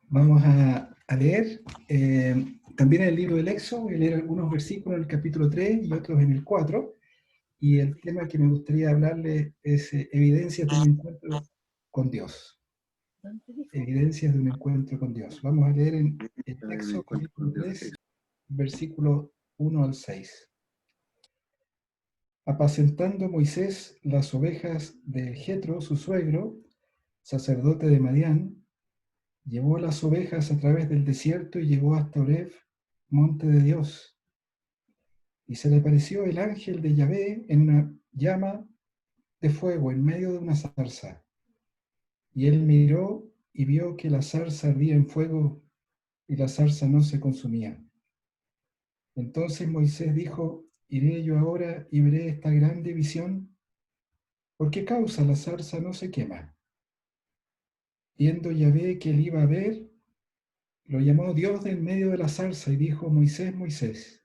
Vamos a leer también en el libro del Éxodo. Voy a leer algunos versículos en el capítulo 3 y otros en el 4. Y el tema que me gustaría hablarle es evidencias de un encuentro con Dios. Evidencias de un encuentro con Dios. Vamos a leer en el Éxodo capítulo 3, versículos 1 al 6. Apacentando Moisés las ovejas de Jetro, su suegro, sacerdote de Madián, llevó las ovejas a través del desierto y llegó hasta Oreb, monte de Dios. Y se le apareció el ángel de Yahvé en una llama de fuego en medio de una zarza. Y él miró y vio que la zarza ardía en fuego y la zarza no se consumía. Entonces Moisés dijo: ¿Iré yo ahora y veré esta grande visión? ¿Por qué causa la zarza no se quema? Viendo Yahvé que él iba a ver, lo llamó Dios de en medio de la zarza y dijo: Moisés, Moisés.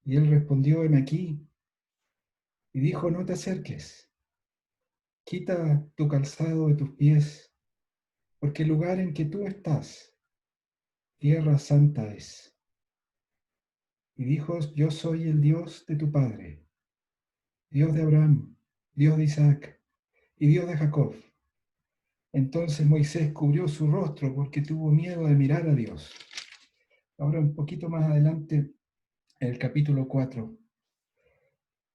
Y él respondió: heme aquí. Y dijo: no te acerques, quita tu calzado de tus pies, porque el lugar en que tú estás, tierra santa es. Y dijo: yo soy el Dios de tu padre, Dios de Abraham, Dios de Isaac y Dios de Jacob. Entonces Moisés cubrió su rostro porque tuvo miedo de mirar a Dios. Ahora un poquito más adelante, en el capítulo 4.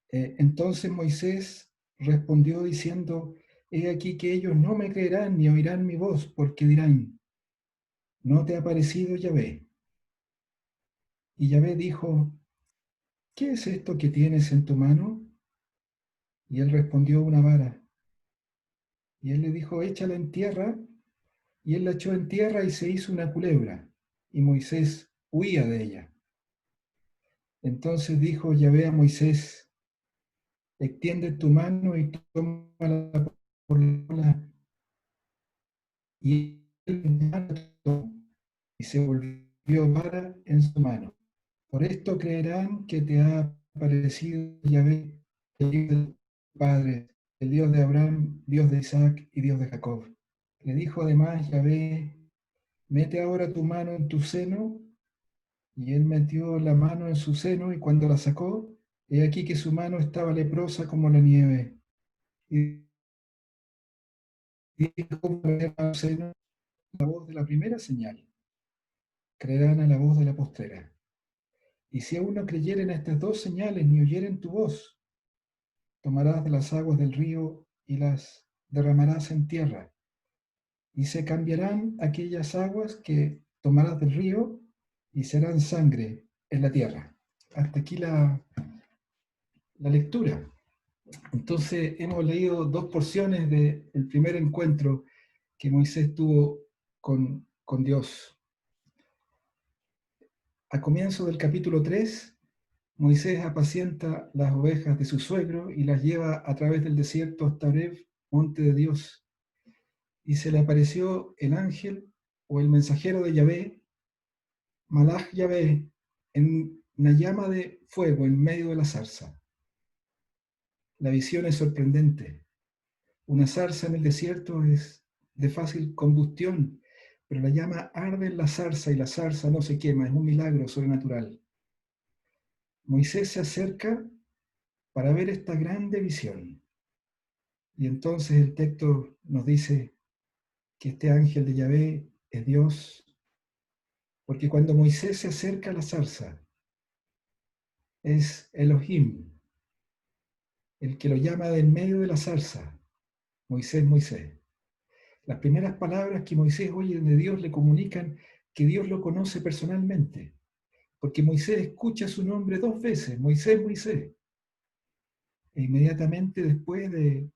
Entonces Moisés respondió diciendo: he aquí que ellos no me creerán ni oirán mi voz, porque dirán: ¿no te ha parecido Yahvé? Y Yahvé dijo: ¿qué es esto que tienes en tu mano? Y él respondió: una vara. Y él le dijo: échala en tierra. Y él la echó en tierra y se hizo una culebra. Y Moisés huía de ella. Entonces dijo Yahvé a Moisés: extiende tu mano y tómala por la cola. Y él y se volvió vara en su mano. Por esto creerán que te ha aparecido Yahvé, el Dios del Padre, el Dios de Abraham, Dios de Isaac y Dios de Jacob. Le dijo además Yahvé: mete ahora tu mano en tu seno. Y él metió la mano en su seno, y cuando la sacó, he aquí que su mano estaba leprosa como la nieve. Y dijo al seno: la voz de la primera señal, creerán a la voz de la postrera. Y si aún no creyeren a estas dos señales, ni oyeren tu voz, tomarás de las aguas del río y las derramarás en tierra. Y se cambiarán aquellas aguas que tomarás del río y serán sangre en la tierra. Hasta aquí la lectura. Entonces hemos leído dos porciones del primer encuentro que Moisés tuvo con Dios. A comienzo del capítulo 3, Moisés apacienta las ovejas de su suegro y las lleva a través del desierto hasta Oreb, monte de Dios. Y se le apareció el ángel o el mensajero de Yahvé, Malach Yahvé, en una llama de fuego en medio de la zarza. La visión es sorprendente. Una zarza en el desierto es de fácil combustión, pero la llama arde en la zarza y la zarza no se quema. Es un milagro sobrenatural. Moisés se acerca para ver esta grande visión. Y entonces el texto nos dice que este ángel de Yahvé es Dios, porque cuando Moisés se acerca a la zarza, es Elohim, el que lo llama de en medio de la zarza: Moisés, Moisés. Las primeras palabras que Moisés oye de Dios le comunican que Dios lo conoce personalmente, porque Moisés escucha su nombre dos veces: Moisés, Moisés. E inmediatamente después de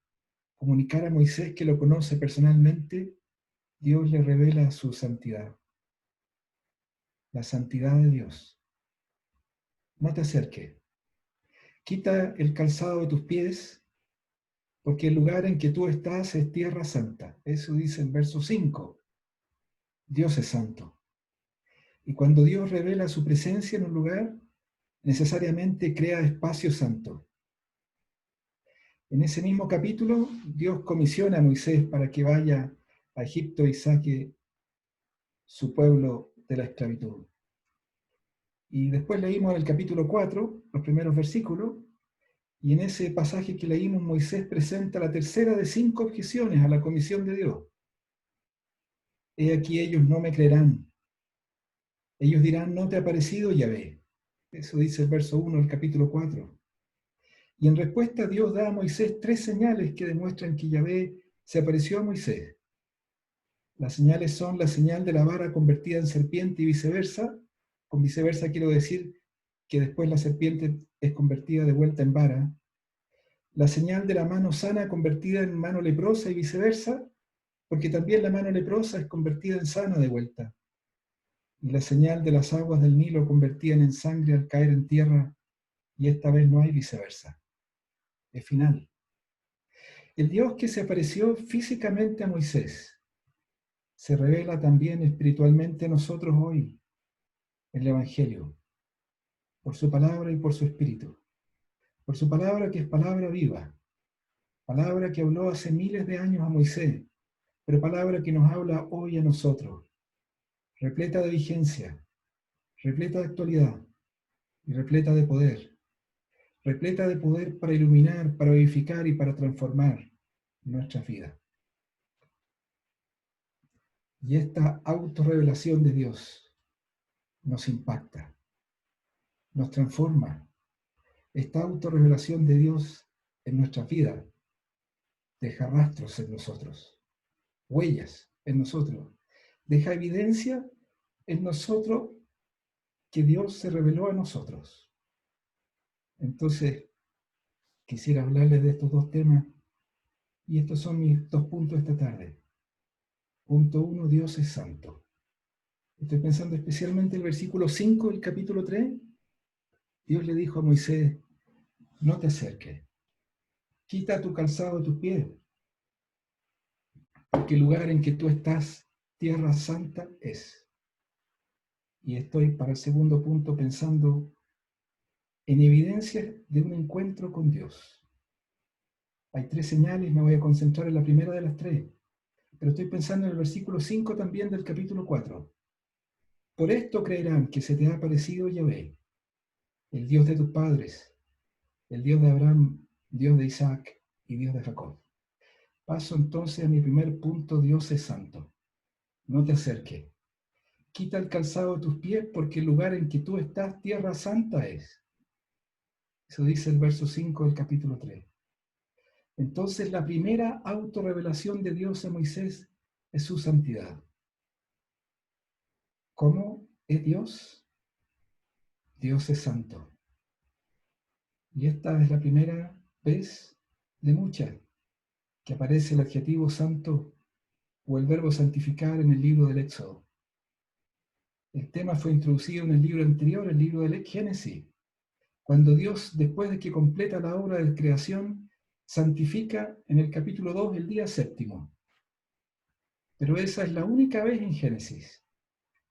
comunicar a Moisés que lo conoce personalmente, Dios le revela su santidad, la santidad de Dios. No te acerques. Quita el calzado de tus pies, porque el lugar en que tú estás es tierra santa. Eso dice el verso 5. Dios es santo. Y cuando Dios revela su presencia en un lugar, necesariamente crea espacio santo. En ese mismo capítulo, Dios comisiona a Moisés para que vaya a Egipto y saque su pueblo de la esclavitud. Y después leímos en el capítulo 4, los primeros versículos, y en ese pasaje que leímos, Moisés presenta la tercera de 5 objeciones a la comisión de Dios. He aquí ellos no me creerán. Ellos dirán, no te ha parecido Yahvé. Eso dice el verso 1 del capítulo 4. Y en respuesta Dios da a Moisés 3 señales que demuestran que Yahvé se apareció a Moisés. Las señales son la señal de la vara convertida en serpiente y viceversa. Con viceversa quiero decir que después la serpiente es convertida de vuelta en vara. La señal de la mano sana convertida en mano leprosa y viceversa, porque también la mano leprosa es convertida en sana de vuelta. Y la señal de las aguas del Nilo convertida en sangre al caer en tierra, y esta vez no hay viceversa. Es final. El Dios que se apareció físicamente a Moisés se revela también espiritualmente a nosotros hoy, en el Evangelio, por su palabra y por su espíritu. Por su palabra que es palabra viva, palabra que habló hace miles de años a Moisés, pero palabra que nos habla hoy a nosotros, repleta de vigencia, repleta de actualidad y repleta de poder para iluminar, para vivificar y para transformar nuestras vidas. Y esta autorrevelación de Dios nos impacta, nos transforma. Esta autorrevelación de Dios en nuestras vidas deja rastros en nosotros, huellas en nosotros, deja evidencia en nosotros que Dios se reveló a nosotros. Entonces, quisiera hablarles de estos 2 temas y estos son mis 2 puntos esta tarde. Punto 1, Dios es santo. Estoy pensando especialmente en el versículo 5 del capítulo 3. Dios le dijo a Moisés, no te acerques, quita tu calzado de tus pies, porque el lugar en que tú estás, tierra santa es. Y estoy para el segundo punto pensando en evidencias de un encuentro con Dios. Hay 3 señales, me voy a concentrar en la primera de las 3, pero estoy pensando en el versículo 5 también del capítulo 4. Por esto creerán que se te ha aparecido Yahvé, el Dios de tus padres, el Dios de Abraham, Dios de Isaac y Dios de Jacob. Paso entonces a mi primer punto, Dios es santo. No te acerques. Quita el calzado de tus pies porque el lugar en que tú estás, tierra santa es. Eso dice el verso 5 del capítulo 3. Entonces la primera autorrevelación de Dios a Moisés es su santidad. ¿Cómo es Dios? Dios es santo. Y esta es la primera vez de muchas que aparece el adjetivo santo o el verbo santificar en el libro del Éxodo. El tema fue introducido en el libro anterior, el libro del Génesis, cuando Dios, después de que completa la obra de creación, santifica en el capítulo 2 el día séptimo. Pero esa es la única vez en Génesis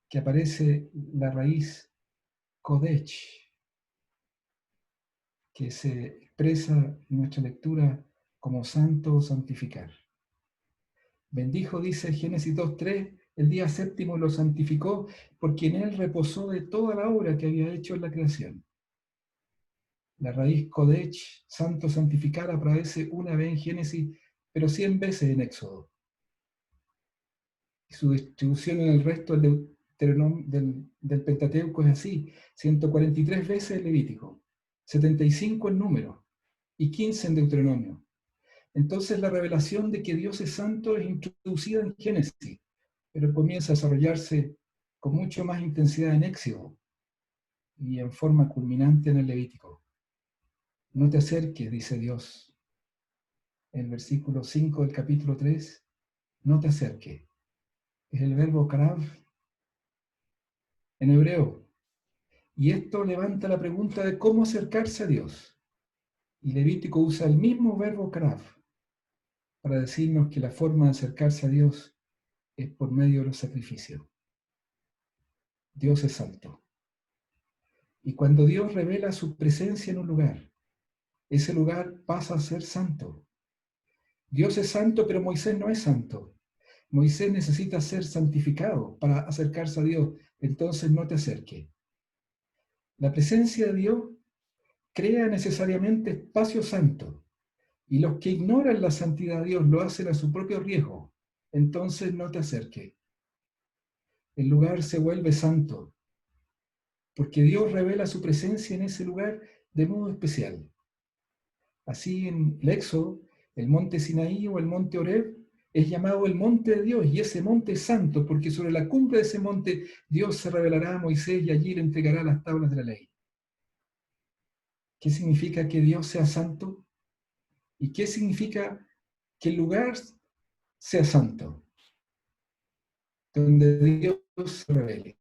que aparece la raíz Kodesh, que se expresa en nuestra lectura como santo o santificar. Bendijo, dice Génesis 2:3, el día séptimo lo santificó porque en él reposó de toda la obra que había hecho en la creación. La raíz Kodesh, santo, santificar, aparece una vez en Génesis, pero 100 veces en Éxodo. Y su distribución en el resto del Pentateuco es así: 143 veces en Levítico, 75 en Número y 15 en Deuteronomio. Entonces la revelación de que Dios es santo es introducida en Génesis, pero comienza a desarrollarse con mucho más intensidad en Éxodo y en forma culminante en el Levítico. No te acerques, dice Dios en el versículo 5 del capítulo 3, no te acerques. Es el verbo karav en hebreo. Y esto levanta la pregunta de cómo acercarse a Dios. Y Levítico usa el mismo verbo karav para decirnos que la forma de acercarse a Dios es por medio de los sacrificios. Dios es santo. Y cuando Dios revela su presencia en un lugar, ese lugar pasa a ser santo. Dios es santo, pero Moisés no es santo. Moisés necesita ser santificado para acercarse a Dios, entonces no te acerques. La presencia de Dios crea necesariamente espacio santo, y los que ignoran la santidad de Dios lo hacen a su propio riesgo, entonces no te acerques. El lugar se vuelve santo, porque Dios revela su presencia en ese lugar de modo especial. Así en el Éxodo, el monte Sinaí o el monte Horeb es llamado el monte de Dios, y ese monte es santo, porque sobre la cumbre de ese monte Dios se revelará a Moisés y allí le entregará las tablas de la ley. ¿Qué significa que Dios sea santo? ¿Y qué significa que el lugar sea santo? Donde Dios se revele.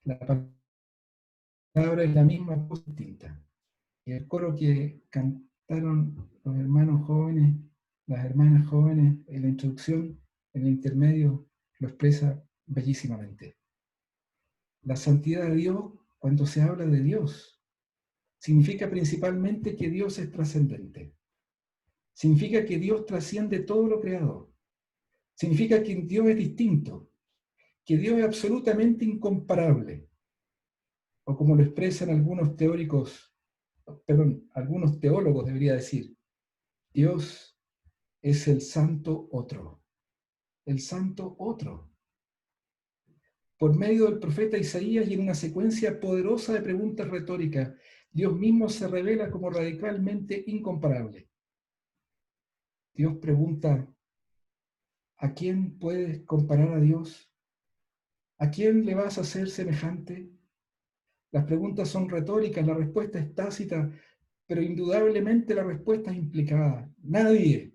La palabra es la misma, voz distinta. Y el coro que cantaron los hermanos jóvenes, las hermanas jóvenes en la introducción, en el intermedio, lo expresa bellísimamente. La santidad de Dios, cuando se habla de Dios, significa principalmente que Dios es trascendente. Significa que Dios trasciende todo lo creado. Significa que Dios es distinto, que Dios es absolutamente incomparable. O como lo expresan algunos teóricos, perdón, algunos teólogos debería decir, Dios es el santo otro. El santo otro. Por medio del profeta Isaías y en una secuencia poderosa de preguntas retóricas, Dios mismo se revela como radicalmente incomparable. Dios pregunta, ¿a quién puedes comparar a Dios? ¿A quién le vas a hacer semejante? Las preguntas son retóricas, la respuesta es tácita, pero indudablemente la respuesta es implicada. Nadie.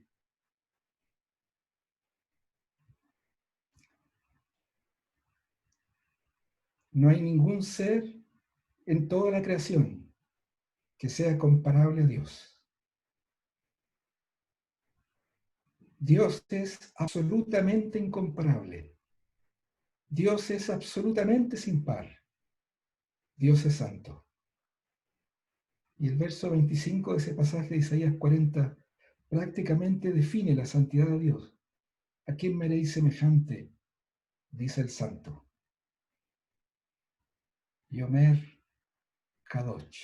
No hay ningún ser en toda la creación que sea comparable a Dios. Dios es absolutamente incomparable. Dios es absolutamente sin par. Dios es santo. Y el verso 25 de ese pasaje de Isaías 40 prácticamente define la santidad de Dios. ¿A quién me haréis semejante? Dice el santo. Yomer Kadosh.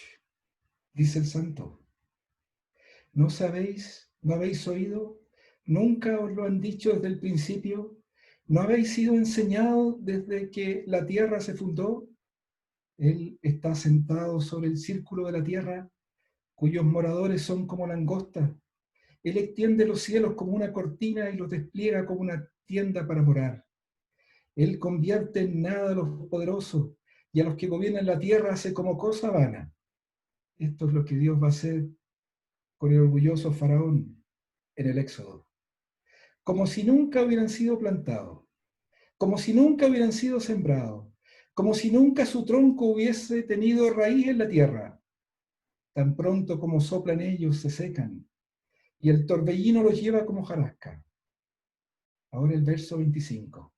Dice el santo. ¿No sabéis? ¿No habéis oído? ¿Nunca os lo han dicho desde el principio? ¿No habéis sido enseñados desde que la tierra se fundó? Él está sentado sobre el círculo de la tierra, cuyos moradores son como langostas. Él extiende los cielos como una cortina y los despliega como una tienda para morar. Él convierte en nada a los poderosos y a los que gobiernan la tierra hace como cosa vana. Esto es lo que Dios va a hacer con el orgulloso faraón en el Éxodo. Como si nunca hubieran sido plantados, como si nunca hubieran sido sembrados, como si nunca su tronco hubiese tenido raíz en la tierra. Tan pronto como soplan ellos se secan, y el torbellino los lleva como jarasca. Ahora el verso 25.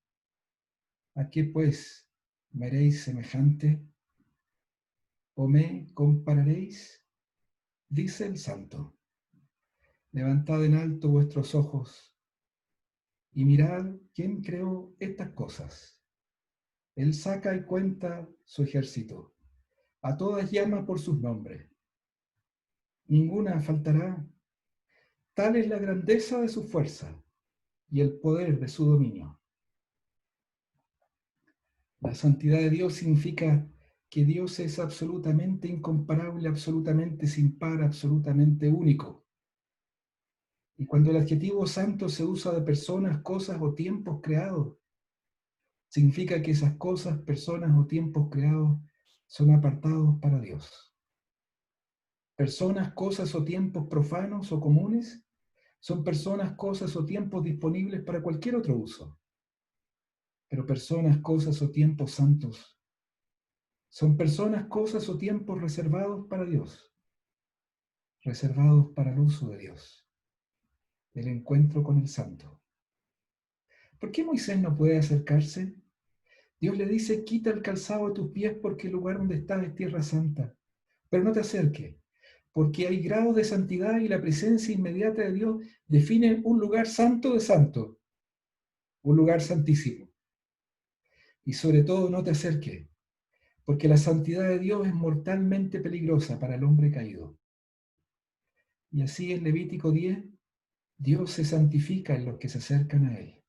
¿A qué pues me haréis semejante? ¿O me compararéis? Dice el santo. Levantad en alto vuestros ojos y mirad quién creó estas cosas. Él saca y cuenta su ejército. A todas llama por sus nombres. Ninguna faltará. Tal es la grandeza de su fuerza y el poder de su dominio. La santidad de Dios significa que Dios es absolutamente incomparable, absolutamente sin par, absolutamente único. Y cuando el adjetivo santo se usa de personas, cosas o tiempos creados, significa que esas cosas, personas o tiempos creados son apartados para Dios. Personas, cosas o tiempos profanos o comunes son personas, cosas o tiempos disponibles para cualquier otro uso. Pero personas, cosas o tiempos santos son personas, cosas o tiempos reservados para Dios, reservados para el uso de Dios, el encuentro con el santo. ¿Por qué Moisés no puede acercarse? Dios le dice, quita el calzado de tus pies porque el lugar donde estás es tierra santa. Pero no te acerques, porque hay grados de santidad y la presencia inmediata de Dios define un lugar santo de santo. un lugar santísimo. Y sobre todo no te acerques, porque la santidad de Dios es mortalmente peligrosa para el hombre caído. Y así en Levítico 10, Dios se santifica en los que se acercan a Él.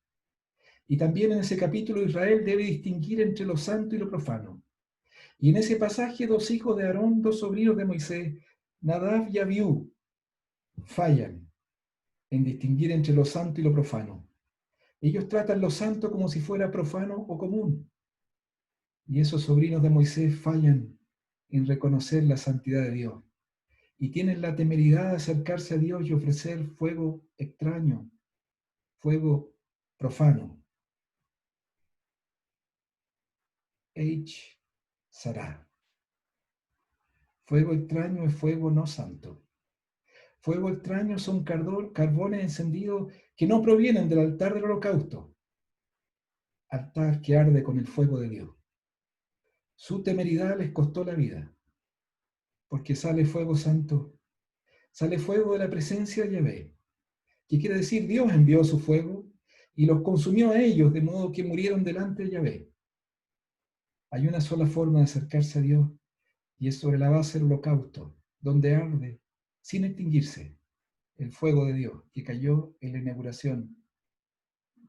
Y también en ese capítulo Israel debe distinguir entre lo santo y lo profano. Y en ese pasaje 2 hijos de Aarón, 2 sobrinos de Moisés, Nadab y Abiú, fallan en distinguir entre lo santo y lo profano. Ellos tratan lo santo como si fuera profano o común. Y esos sobrinos de Moisés fallan en reconocer la santidad de Dios. Y tienen la temeridad de acercarse a Dios y ofrecer fuego extraño, fuego profano. H. Sarah. Fuego extraño es fuego no santo. Fuego extraño son carbones encendidos que no provienen del altar del holocausto, altar que arde con el fuego de Dios. Su temeridad les costó la vida, porque sale fuego santo, sale fuego de la presencia de Yahvé, que quiere decir Dios envió su fuego y los consumió a ellos, de modo que murieron delante de Yahvé. Hay una sola forma de acercarse a Dios, y es sobre la base del holocausto, donde arde, sin extinguirse, el fuego de Dios que cayó en la inauguración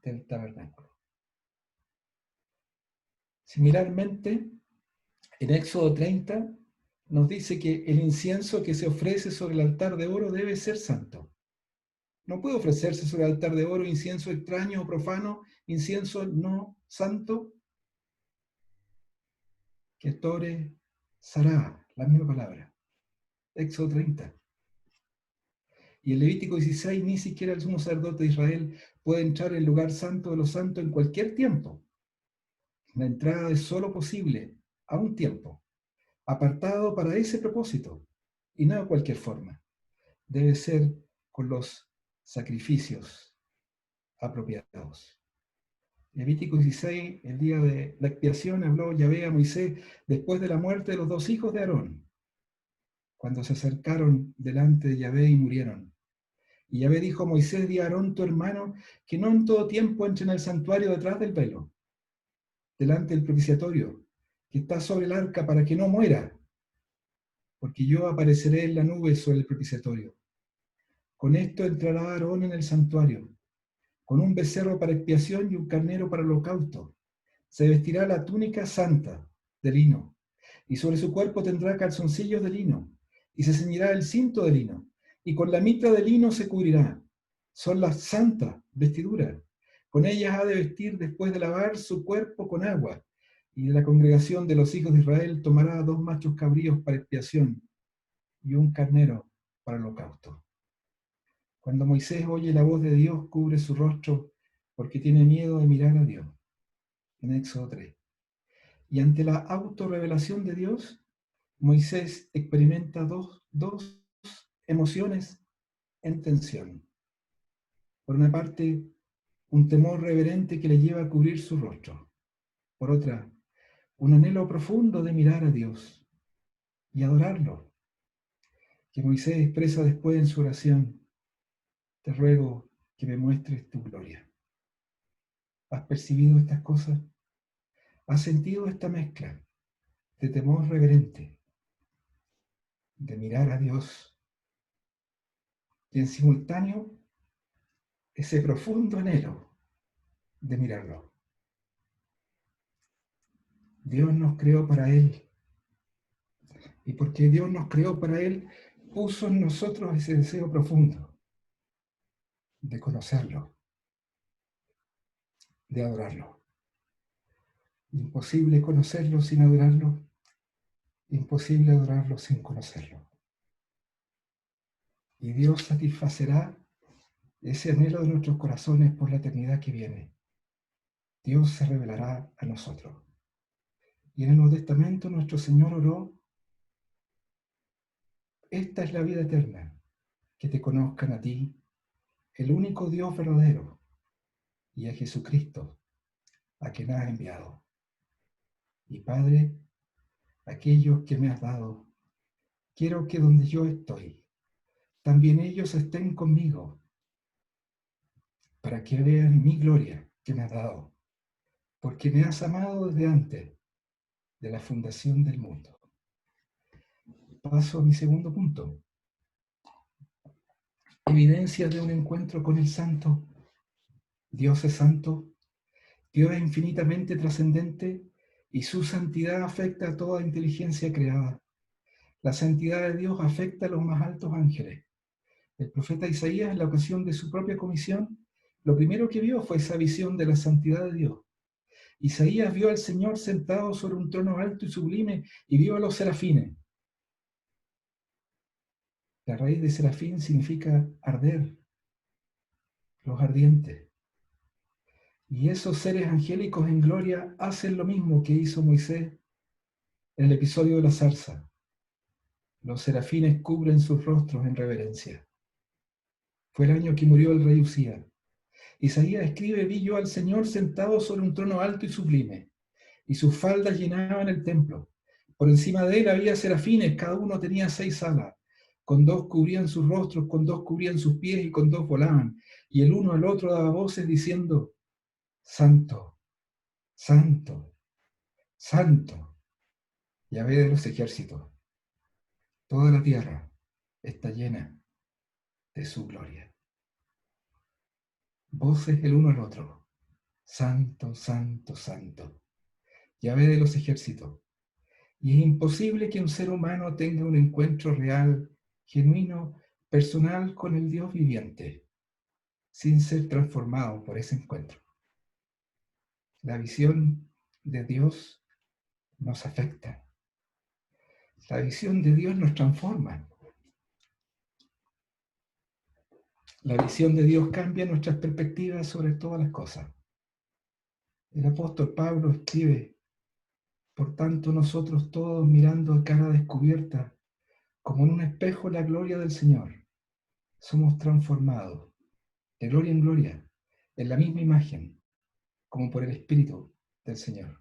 del tabernáculo. Similarmente, en Éxodo 30 nos dice que el incienso que se ofrece sobre el altar de oro debe ser santo. No puede ofrecerse sobre el altar de oro incienso extraño o profano, incienso no santo, que Tore Sará, la misma palabra. Éxodo 30. Y en Levítico 16 ni siquiera el sumo sacerdote de Israel puede entrar en el lugar santo de los santos en cualquier tiempo. La entrada es solo posible a un tiempo, apartado para ese propósito, y no de cualquier forma. Debe ser con los sacrificios apropiados. Levítico 16, el día de la expiación, habló Yahvé a Moisés después de la muerte de los 2 hijos de Aarón, cuando se acercaron delante de Yahvé y murieron. Y Yahvé dijo a Moisés: di a Aarón tu hermano que no en todo tiempo entre en el santuario detrás del velo, delante del propiciatorio, que está sobre el arca, para que no muera, porque yo apareceré en la nube sobre el propiciatorio. Con esto entrará Aarón en el santuario, con un becerro para expiación y un carnero para holocausto. Se vestirá la túnica santa de lino, y sobre su cuerpo tendrá calzoncillos de lino, y se ceñirá el cinto de lino, y con la mitra de lino se cubrirá. Son las santas vestiduras. Con ellas ha de vestir después de lavar su cuerpo con agua, y de la congregación de los hijos de Israel tomará 2 machos cabríos para expiación y un carnero para holocausto. Cuando Moisés oye la voz de Dios, cubre su rostro porque tiene miedo de mirar a Dios. En Éxodo 3. Y ante la autorrevelación de Dios, Moisés experimenta dos emociones en tensión. Por una parte, un temor reverente que le lleva a cubrir su rostro. Por otra, un anhelo profundo de mirar a Dios y adorarlo, que Moisés expresa después en su oración: te ruego que me muestres tu gloria. ¿Has percibido estas cosas? ¿Has sentido esta mezcla de temor reverente, de mirar a Dios, y en simultáneo ese profundo anhelo de mirarlo? Dios nos creó para Él, y porque Dios nos creó para Él, puso en nosotros ese deseo profundo de conocerlo, de adorarlo. Imposible conocerlo sin adorarlo, imposible adorarlo sin conocerlo. Y Dios satisfacerá ese anhelo de nuestros corazones por la eternidad que viene. Dios se revelará a nosotros. Y en el Nuevo Testamento nuestro Señor oró: esta es la vida eterna, que te conozcan a ti, el único Dios verdadero, y a Jesucristo, a quien has enviado. Y Padre, aquellos que me has dado, quiero que donde yo estoy, también ellos estén conmigo, para que vean mi gloria, que me has dado, porque me has amado desde antes de la fundación del mundo. Paso a mi segundo punto. Evidencia de un encuentro con el Santo. Dios es santo, Dios es infinitamente trascendente y su santidad afecta a toda inteligencia creada. La santidad de Dios afecta a los más altos ángeles. El profeta Isaías, en la ocasión de su propia comisión, lo primero que vio fue esa visión de la santidad de Dios. Isaías vio al Señor sentado sobre un trono alto y sublime y vio a los serafines. La raíz de serafín significa arder, los ardientes. Y esos seres angélicos en gloria hacen lo mismo que hizo Moisés en el episodio de la zarza. Los serafines cubren sus rostros en reverencia. Fue el año que murió el rey Usías. Isaías escribe: vi yo al Señor sentado sobre un trono alto y sublime, y sus faldas llenaban el templo. Por encima de él había serafines, cada uno tenía 6 alas. Con 2 cubrían sus rostros, con 2 cubrían sus pies y con 2 volaban. Y el uno al otro daba voces diciendo: Santo, Santo, Santo, Yahvé de los ejércitos. Toda la tierra está llena de su gloria. Voces el uno al otro: Santo, Santo, Santo, Yahvé de los ejércitos. Y es imposible que un ser humano tenga un encuentro real, genuino, personal con el Dios viviente, sin ser transformado por ese encuentro. La visión de Dios nos afecta. La visión de Dios nos transforma. La visión de Dios cambia nuestras perspectivas sobre todas las cosas. El apóstol Pablo escribe: por tanto, nosotros todos, mirando a cara descubierta, como en un espejo, la gloria del Señor, somos transformados de gloria en gloria, en la misma imagen, como por el Espíritu del Señor.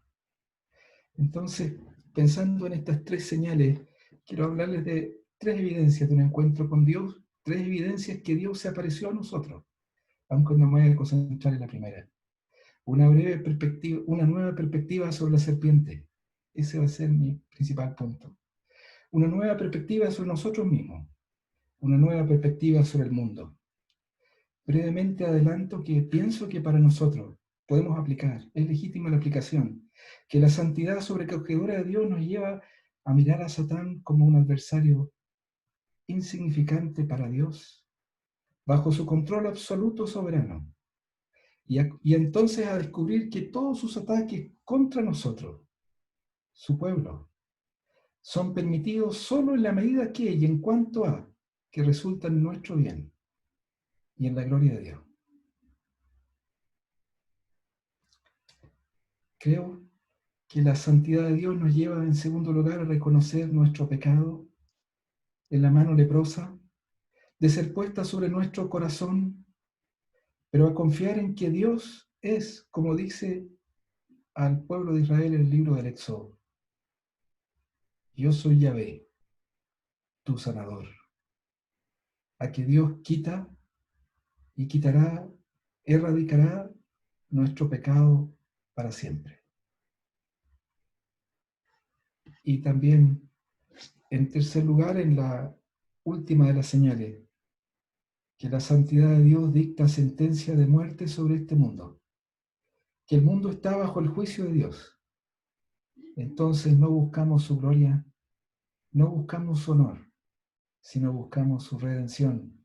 Entonces, pensando en estas 3 señales, quiero hablarles de 3 evidencias de un encuentro con Dios, 3 evidencias que Dios se apareció a nosotros, aunque no me voy a concentrar en la primera. Una nueva perspectiva sobre la serpiente. Ese va a ser mi principal punto. Una nueva perspectiva sobre nosotros mismos. Una nueva perspectiva sobre el mundo. Brevemente adelanto que pienso que para nosotros podemos aplicar, es legítima la aplicación, que la santidad sobrecogedora de Dios nos lleva a mirar a Satán como un adversario insignificante para Dios, bajo su control absoluto soberano, y entonces a descubrir que todos sus ataques contra nosotros, su pueblo, son permitidos solo en la medida que y en cuanto a que resultan en nuestro bien y en la gloria de Dios. Creo que la santidad de Dios nos lleva, en segundo lugar, a reconocer nuestro pecado en la mano leprosa, de ser puesta sobre nuestro corazón, pero a confiar en que Dios es, como dice al pueblo de Israel en el libro del Éxodo: yo soy Yahvé, tu sanador. A que Dios quita y quitará, erradicará nuestro pecado para siempre. Y también, en tercer lugar, en la última de las señales, que la santidad de Dios dicta sentencia de muerte sobre este mundo, que el mundo está bajo el juicio de Dios. Entonces no buscamos su gloria, no buscamos su honor, sino buscamos su redención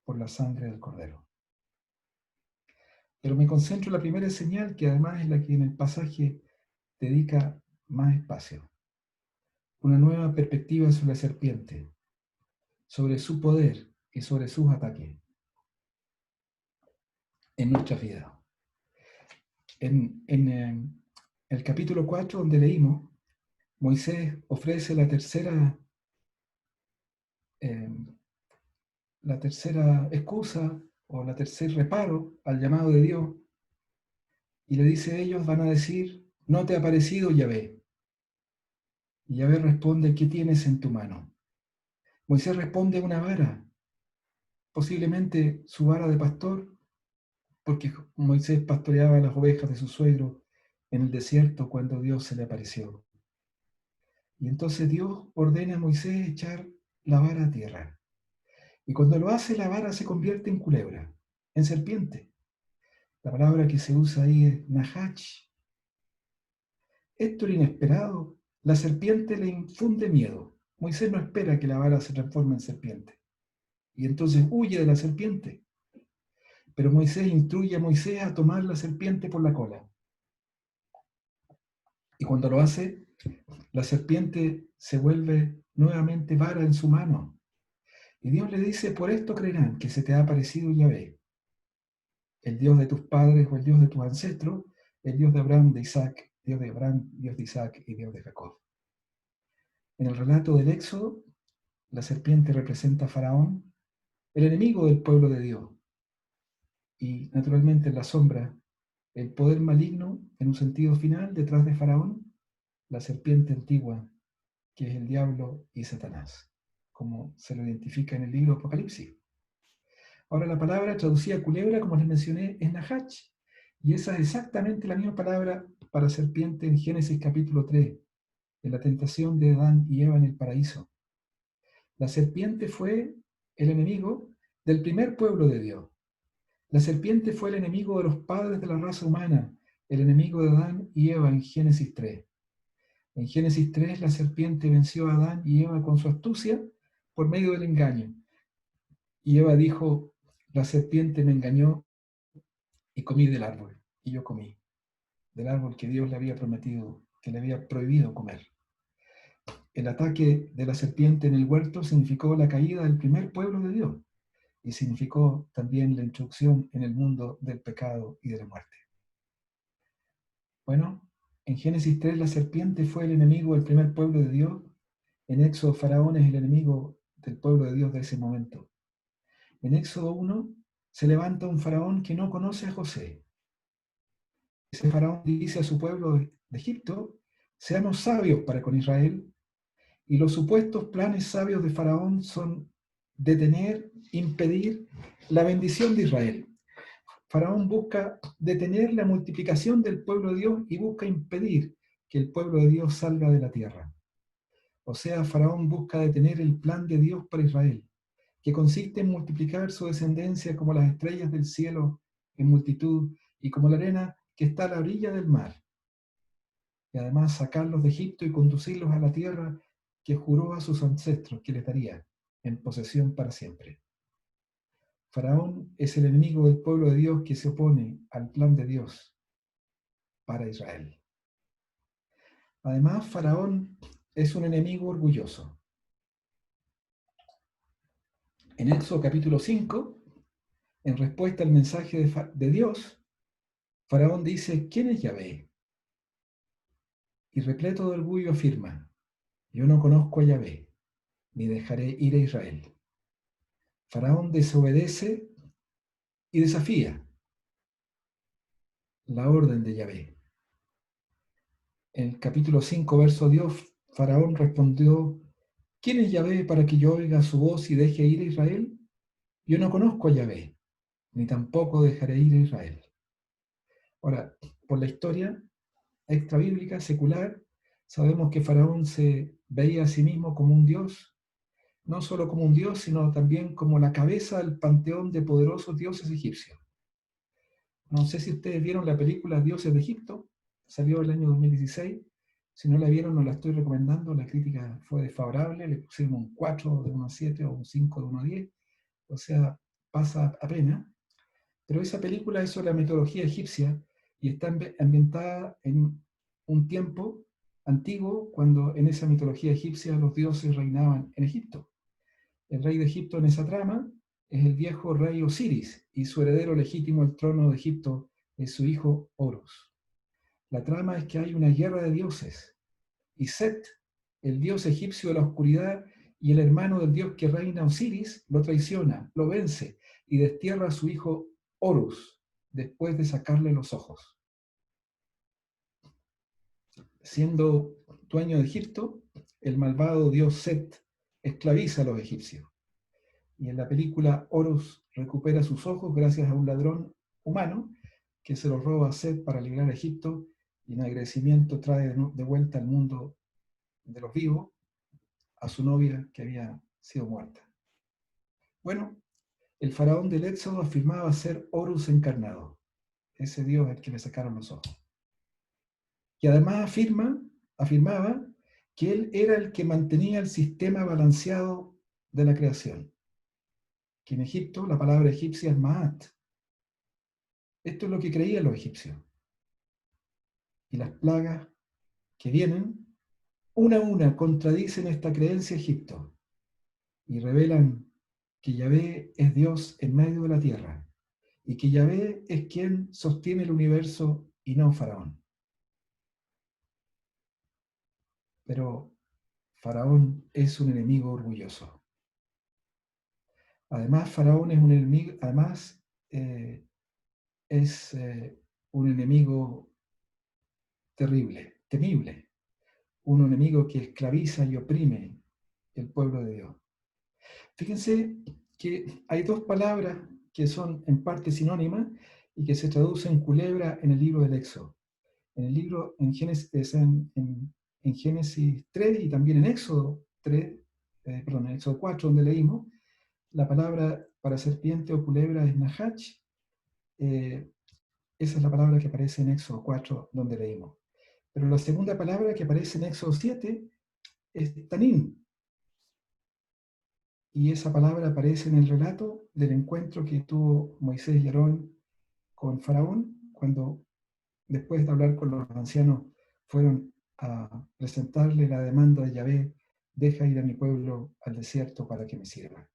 por la sangre del Cordero. Pero me concentro en la primera señal, que además es la que en el pasaje dedica más espacio. Una nueva perspectiva sobre la serpiente, sobre su poder y sobre sus ataques en nuestras vidas. En el capítulo 4, donde leímos, Moisés ofrece la tercera excusa o la tercer reparo al llamado de Dios, y le dice: ellos van a decir, no te ha parecido Yahvé. Y Yahvé responde: ¿qué tienes en tu mano? Moisés responde: una vara, posiblemente su vara de pastor, porque Moisés pastoreaba las ovejas de su suegro en el desierto cuando Dios se le apareció. Y entonces Dios ordena a Moisés echar la vara a tierra. Y cuando lo hace, la vara se convierte en culebra, en serpiente. La palabra que se usa ahí es nahach. Esto era inesperado. La serpiente le infunde miedo. Moisés no espera que la vara se transforme en serpiente. Y entonces huye de la serpiente. Pero Moisés instruye a Moisés a tomar la serpiente por la cola. Y cuando lo hace, la serpiente se vuelve nuevamente vara en su mano. Y Dios le dice, por esto creerán que se te ha aparecido Yahvé, el Dios de tus padres o el Dios de tus ancestros, el Dios de Abraham, de Isaac, Dios de Abraham, Dios de Isaac y Dios de Jacob. En el relato del Éxodo, la serpiente representa a Faraón, el enemigo del pueblo de Dios. Y naturalmente en la sombra, el poder maligno, en un sentido final, detrás de Faraón, la serpiente antigua, que es el diablo y Satanás, como se lo identifica en el libro Apocalipsis. Ahora la palabra traducida culebra, como les mencioné, es nahach, y esa es exactamente la misma palabra para serpiente en Génesis capítulo 3, en la tentación de Adán y Eva en el paraíso. La serpiente fue el enemigo del primer pueblo de Dios. La serpiente fue el enemigo de los padres de la raza humana, el enemigo de Adán y Eva en Génesis 3. En Génesis 3 la serpiente venció a Adán y Eva con su astucia por medio del engaño. Y Eva dijo, la serpiente me engañó y comí del árbol. Y yo comí del árbol que Dios le había prometido, que le había prohibido comer. El ataque de la serpiente en el huerto significó la caída del primer pueblo de Dios y significó también la introducción en el mundo del pecado y de la muerte. Bueno, en Génesis 3 la serpiente fue el enemigo del primer pueblo de Dios. En Éxodo Faraón es el enemigo del pueblo de Dios de ese momento. En Éxodo 1 se levanta un faraón que no conoce a José. Ese faraón dice a su pueblo de Egipto, seamos sabios para con Israel, y los supuestos planes sabios de faraón son detener, impedir la bendición de Israel. Faraón busca detener la multiplicación del pueblo de Dios y busca impedir que el pueblo de Dios salga de la tierra. O sea, Faraón busca detener el plan de Dios para Israel, que consiste en multiplicar su descendencia como las estrellas del cielo en multitud y como la arena que está a la orilla del mar. Y además sacarlos de Egipto y conducirlos a la tierra que juró a sus ancestros que les daría en posesión para siempre. Faraón es el enemigo del pueblo de Dios que se opone al plan de Dios para Israel. Además, Faraón es un enemigo orgulloso. En Éxodo capítulo 5, en respuesta al mensaje de Dios, Faraón dice, ¿quién es Yahvé? Y repleto de orgullo afirma, yo no conozco a Yahvé, ni dejaré ir a Israel. Faraón desobedece y desafía la orden de Yahvé. En el capítulo 5, verso 10, Faraón respondió, ¿quién es Yahvé para que yo oiga su voz y deje ir a Israel? Yo no conozco a Yahvé, ni tampoco dejaré ir a Israel. Ahora, por la historia extrabíblica, secular, sabemos que Faraón se veía a sí mismo como un dios, no solo como un dios, sino también como la cabeza del panteón de poderosos dioses egipcios. No sé si ustedes vieron la película Dioses de Egipto, salió el año 2016. Si no la vieron, no la estoy recomendando. La crítica fue desfavorable, le pusieron un 4 de 1 a 7 o un 5 de 1 a 10. O sea, pasa apenas. Pero esa película es sobre la mitología egipcia y está ambientada en un tiempo antiguo, cuando en esa mitología egipcia los dioses reinaban en Egipto. El rey de Egipto en esa trama es el viejo rey Osiris, y su heredero legítimo al trono de Egipto es su hijo Horus. La trama es que hay una guerra de dioses, y Set, el dios egipcio de la oscuridad y el hermano del dios que reina Osiris, lo traiciona, lo vence y destierra a su hijo Horus después de sacarle los ojos. Siendo dueño de Egipto, el malvado dios Set esclaviza a los egipcios. Y en la película Horus recupera sus ojos gracias a un ladrón humano que se los roba a Set para librar a Egipto y en agradecimiento trae de vuelta al mundo de los vivos a su novia que había sido muerta. Bueno, el faraón del Éxodo afirmaba ser Horus encarnado, ese dios al que le sacaron los ojos. Y además afirmaba que él era el que mantenía el sistema balanceado de la creación. Que en Egipto la palabra egipcia es Maat. Esto es lo que creían los egipcios. Y las plagas que vienen, una a una, contradicen esta creencia de Egipto y revelan que Yahvé es Dios en medio de la tierra y que Yahvé es quien sostiene el universo y no Faraón. Pero Faraón es un enemigo orgulloso. Además, Faraón es un enemigo, es un enemigo terrible, temible, un enemigo que esclaviza y oprime el pueblo de Dios. Fíjense que hay dos palabras que son en parte sinónimas y que se traducen culebra en el libro del Éxodo. En el libro, en Génesis 3 y también en Éxodo 3, en Éxodo 4, donde leímos, la palabra para serpiente o culebra es Nahach. Esa es la palabra que aparece en Éxodo 4, donde leímos. Pero la segunda palabra que aparece en Éxodo 7 es Tanín. Y esa palabra aparece en el relato del encuentro que tuvo Moisés y Aarón con Faraón, cuando después de hablar con los ancianos fueron a presentarle la demanda de Yahvé: deja ir a mi pueblo al desierto para que me sirva.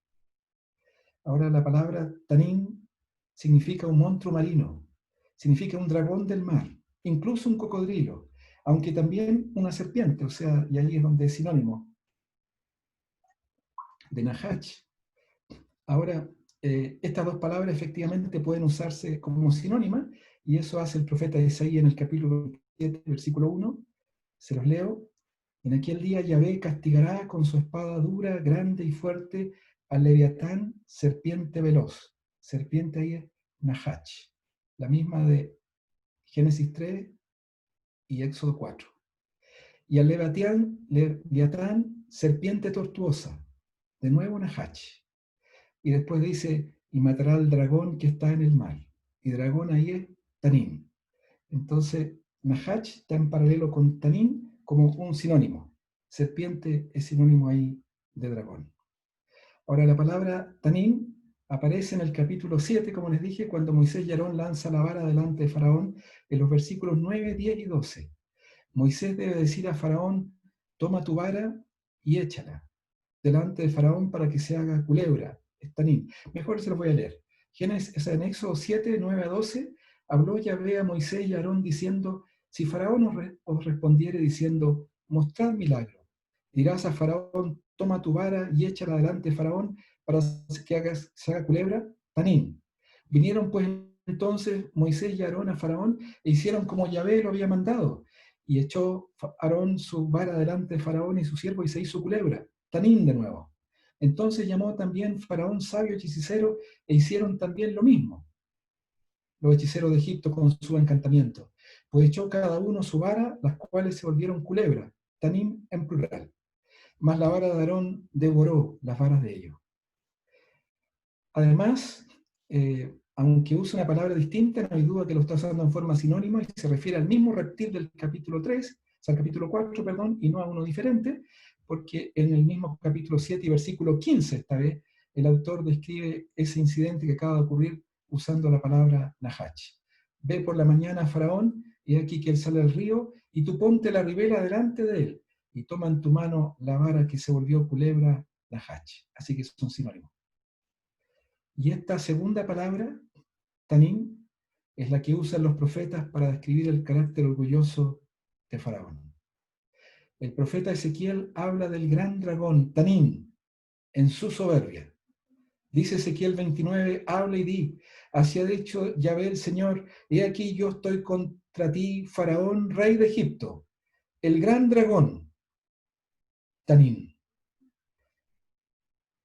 Ahora la palabra Tanín significa un monstruo marino, significa un dragón del mar, incluso un cocodrilo, aunque también una serpiente, o sea, y ahí es donde es sinónimo de Nahach. Ahora, estas dos palabras efectivamente pueden usarse como sinónimas, y eso hace el profeta Isaías en el capítulo 7, versículo 1. Se los leo. En aquel día Yahvé castigará con su espada dura, grande y fuerte al Leviatán, serpiente veloz. Serpiente ahí es Nahach, la misma de Génesis 3 y Éxodo 4. Y al Leviatán, serpiente tortuosa, de nuevo Nahach. Y después dice, y matará al dragón que está en el mar. Y dragón ahí es Tanín. Entonces, Nahach está en paralelo con Tanín como un sinónimo. Serpiente es sinónimo ahí de dragón. Ahora, la palabra Tanín aparece en el capítulo 7, como les dije, cuando Moisés y Aarón lanzan la vara delante de Faraón, en los versículos 9, 10 y 12. Moisés debe decir a Faraón, toma tu vara y échala delante de Faraón para que se haga culebra. Tanín. Mejor se los voy a leer. Génesis, en Éxodo 7, 9 a 12, habló Yahvé a Moisés y a Aarón diciendo, si Faraón os respondiere diciendo, mostrad milagro, dirás a Faraón, toma tu vara y échala delante de Faraón para que se haga culebra. Tanín. Vinieron pues entonces Moisés y Aarón a Faraón e hicieron como Yahvé lo había mandado. Y echó Aarón su vara delante de Faraón y su siervo y se hizo culebra. Tanín de nuevo. Entonces llamó también Faraón sabio hechicero e hicieron también lo mismo, los hechiceros de Egipto con su encantamiento. Pues echó cada uno su vara, las cuales se volvieron culebra, Tanín en plural. Mas la vara de Aarón devoró las varas de ellos. Además, aunque usa una palabra distinta, no hay duda que lo está usando en forma sinónima y se refiere al mismo reptil del capítulo 3, o sea, el capítulo 4, perdón, y no a uno diferente, porque en el mismo capítulo 7 y versículo 15, esta vez, el autor describe ese incidente que acaba de ocurrir usando la palabra Nahach. Ve por la mañana a Faraón, y aquí que él sale al río, y tú ponte la ribera delante de él, y toma en tu mano la vara que se volvió culebra, Nahach. Así que son sinónimos. Y esta segunda palabra, Tanín, es la que usan los profetas para describir el carácter orgulloso de Faraón. El profeta Ezequiel habla del gran dragón, Tanín, en su soberbia. Dice Ezequiel 29, habla y di, así ha dicho Yahvé el Señor, he aquí yo estoy contra ti, Faraón, rey de Egipto, el gran dragón, Tanín,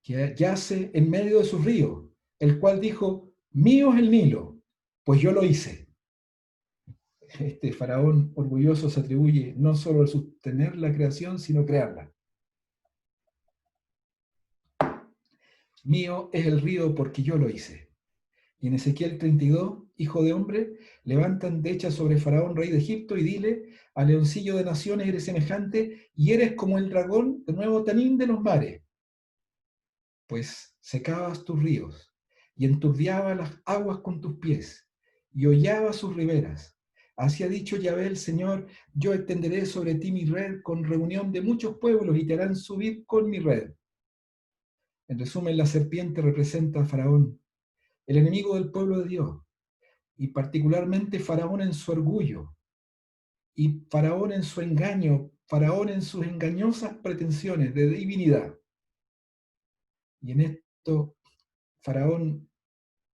que yace en medio de sus ríos, el cual dijo, mío es el Nilo, pues yo lo hice. Este faraón orgulloso se atribuye no solo el sostener la creación, sino crearla. Mío es el río porque yo lo hice. Y en Ezequiel 32, hijo de hombre, levanta endecha sobre Faraón, rey de Egipto, y dile, al leoncillo de naciones eres semejante, y eres como el dragón, de nuevo Tanín de los mares, pues secabas tus ríos, y enturbiabas las aguas con tus pies, y hollabas sus riberas. Así ha dicho Yahvé el Señor, yo extenderé sobre ti mi red con reunión de muchos pueblos, y te harán subir con mi red. En resumen, la serpiente representa a Faraón, el enemigo del pueblo de Dios, y particularmente Faraón en su orgullo, y Faraón en su engaño, Faraón en sus engañosas pretensiones de divinidad. Y en esto, Faraón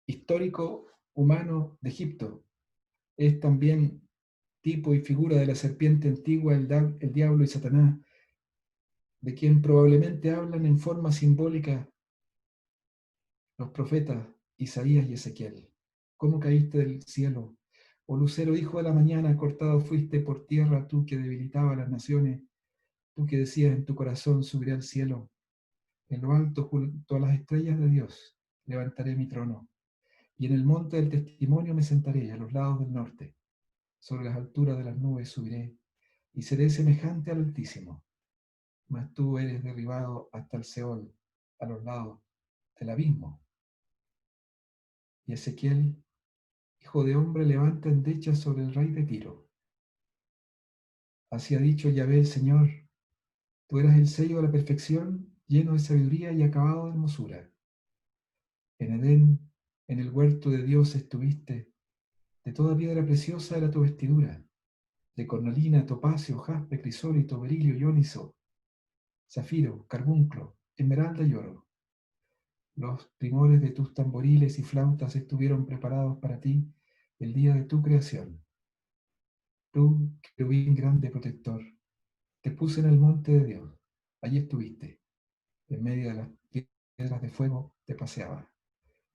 histórico humano de Egipto es también tipo y figura de la serpiente antigua, el diablo y Satanás, de quien probablemente hablan en forma simbólica los profetas Isaías y Ezequiel. ¿Cómo caíste del cielo? Oh lucero, hijo de la mañana, cortado fuiste por tierra, tú que debilitabas las naciones, tú que decías en tu corazón, subiré al cielo. En lo alto, junto a las estrellas de Dios, levantaré mi trono. Y en el monte del testimonio me sentaré, a los lados del norte. Sobre las alturas de las nubes subiré, y seré semejante al Altísimo. Mas tú eres derribado hasta el Seol, a los lados del abismo. Y Ezequiel, hijo de hombre, levanta endechas sobre el rey de Tiro. Así ha dicho Yahvé el Señor, tú eras el sello de la perfección, lleno de sabiduría y acabado de hermosura. En Edén, en el huerto de Dios estuviste, de toda piedra preciosa era tu vestidura, de cornalina, topacio, jaspe, crisólito, berilio y óniso, zafiro, carbunclo, esmeralda y oro. Los primores de tus tamboriles y flautas estuvieron preparados para ti el día de tu creación. Tú, querubín grande protector, te puse en el monte de Dios. Allí estuviste. En medio de las piedras de fuego te paseaba.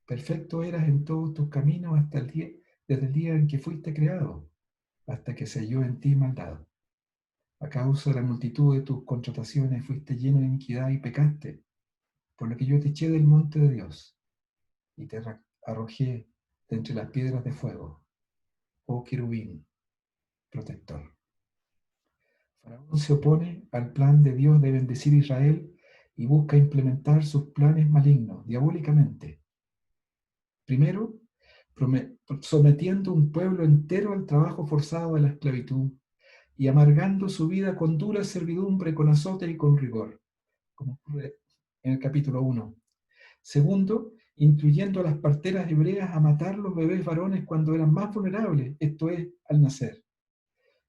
Perfecto eras en todos tus caminos desde el día en que fuiste creado, hasta que se halló en ti maldad. A causa de la multitud de tus contrataciones fuiste lleno de iniquidad y pecaste, por lo que yo te eché del monte de Dios y te arrojé de entre las piedras de fuego, oh querubín protector. Faraón se opone al plan de Dios de bendecir a Israel y busca implementar sus planes malignos, diabólicamente. Primero, sometiendo un pueblo entero al trabajo forzado de la esclavitud y amargando su vida con dura servidumbre, con azote y con rigor, como ocurre en el capítulo 1. Segundo, instruyendo a las parteras hebreas a matar los bebés varones cuando eran más vulnerables, esto es, al nacer.